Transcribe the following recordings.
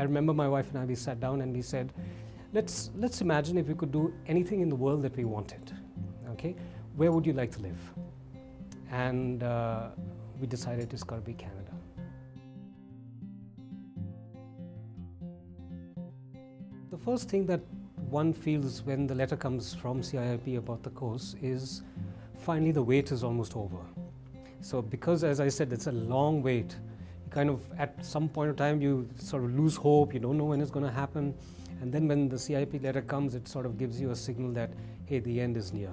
I remember my wife and I, we sat down and we said, let's imagine if we could do anything in the world that we wanted. Okay, where would you like to live? And we decided it's got to be Canada. The first thing that one feels when the letter comes from CIIP about the course is finally the wait is almost over. So because, as I said, it's a long wait, you kind of at some point of time you sort of lose hope, you don't know when it's going to happen, and then when the CIIP letter comes, it sort of gives you a signal that, hey, the end is near.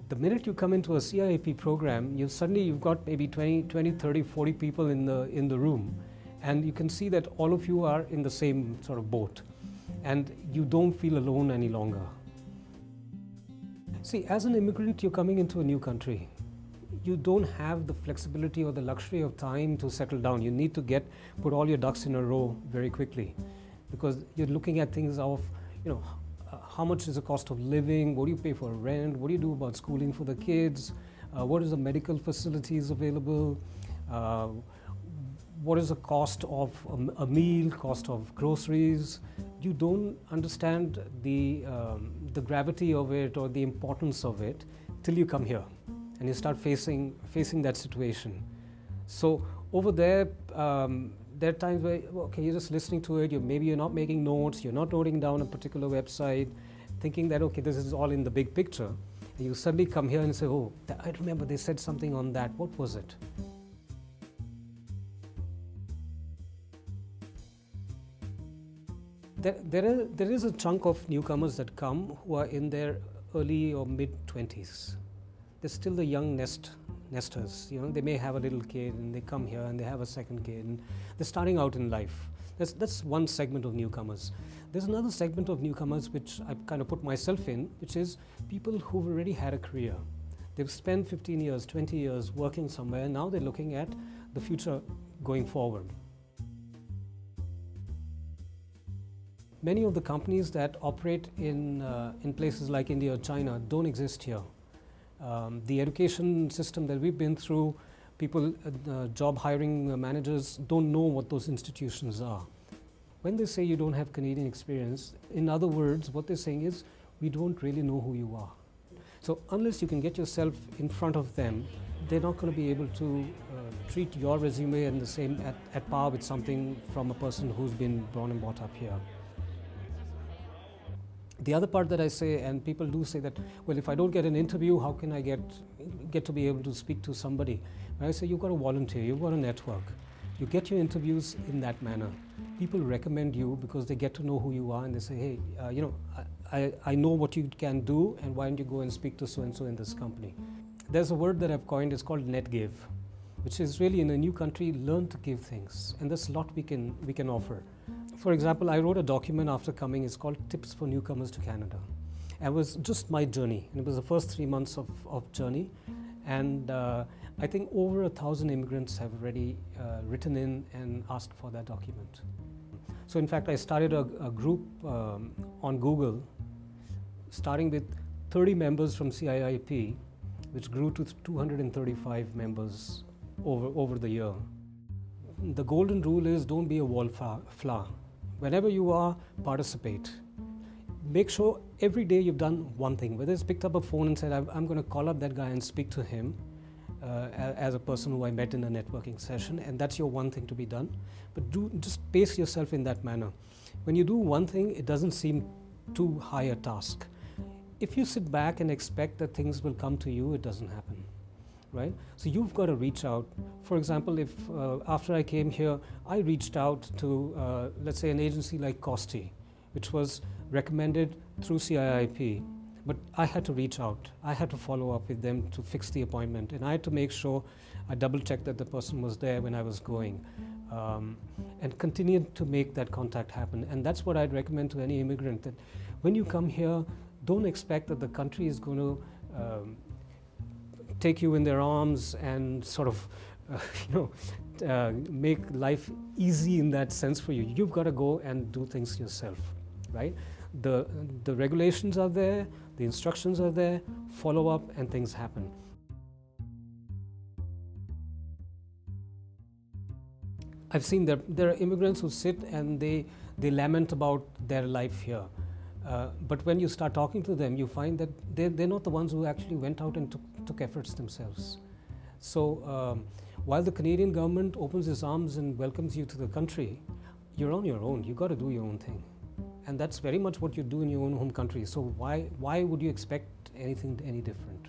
The minute you come into a CIIP program, you've got maybe 20, 30, 40 people in the room, and you can see that all of you are in the same sort of boat, and you don't feel alone any longer. See, as an immigrant, you're coming into a new country. You don't have the flexibility or the luxury of time to settle down. You need to put all your ducks in a row very quickly, because you're looking at things of, how much is the cost of living, what do you pay for rent, what do you do about schooling for the kids, what is the medical facilities available, what is the cost of a meal, cost of groceries. You don't understand the gravity of it or the importance of it till you come here and you start facing that situation. So over there, there are times where, okay, you're just listening to it, maybe you're not making notes, you're not noting down a particular website, thinking that, okay, this is all in the big picture. And you suddenly come here and say, oh, I remember they said something on that, what was it? There is a chunk of newcomers that come who are in their early or mid-20s. They're still the young nesters. They may have a little kid and they come here and they have a second kid and they're starting out in life. That's one segment of newcomers. There's another segment of newcomers which I kind of put myself in, which is people who've already had a career. They've spent 15 years, 20 years working somewhere, and now they're looking at the future going forward. Many of the companies that operate in places like India or China don't exist here. The education system that we've been through, people, job hiring managers don't know what those institutions are. When they say you don't have Canadian experience, in other words, what they're saying is, we don't really know who you are. So unless you can get yourself in front of them, they're not going to be able to treat your resume in the same at par with something from a person who's been born and brought up here. The other part that I say, and people do say that, well, if I don't get an interview, how can I get to be able to speak to somebody? And I say, you've got to volunteer, you've got to network. You get your interviews in that manner. People recommend you because they get to know who you are and they say, hey, I know what you can do, and why don't you go and speak to so-and-so in this company. There's a word that I've coined, it's called net give, which is really, in a new country, learn to give things. And there's a lot we can offer. For example, I wrote a document after coming. It's called Tips for Newcomers to Canada. And it was just my journey. And it was the first 3 months of journey. And I think over 1,000 immigrants have already written in and asked for that document. So in fact, I started a group on Google, starting with 30 members from CIIP, which grew to 235 members over the year. The golden rule is, don't be a wallflower. Whenever you are, participate. Make sure every day you've done one thing, whether it's picked up a phone and said, I'm going to call up that guy and speak to him as a person who I met in a networking session, and that's your one thing to be done. But just pace yourself in that manner. When you do one thing, it doesn't seem too high a task. If you sit back and expect that things will come to you, it doesn't happen. Right? So you've got to reach out. For example, if after I came here, I reached out to, let's say, an agency like Costi, which was recommended through CIIP, but I had to reach out. I had to follow up with them to fix the appointment, and I had to make sure I double-checked that the person was there when I was going, and continued to make that contact happen. And that's what I'd recommend to any immigrant, that when you come here, don't expect that the country is going to take you in their arms and sort of, make life easy in that sense for you. You've got to go and do things yourself, right? The regulations are there, the instructions are there, follow up and things happen. I've seen that there are immigrants who sit and they lament about their life here. But when you start talking to them, you find that they're not the ones who actually went out and took efforts themselves. So while the Canadian government opens its arms and welcomes you to the country, you're on your own. You've got to do your own thing. And that's very much what you do in your own home country. So why would you expect anything any different?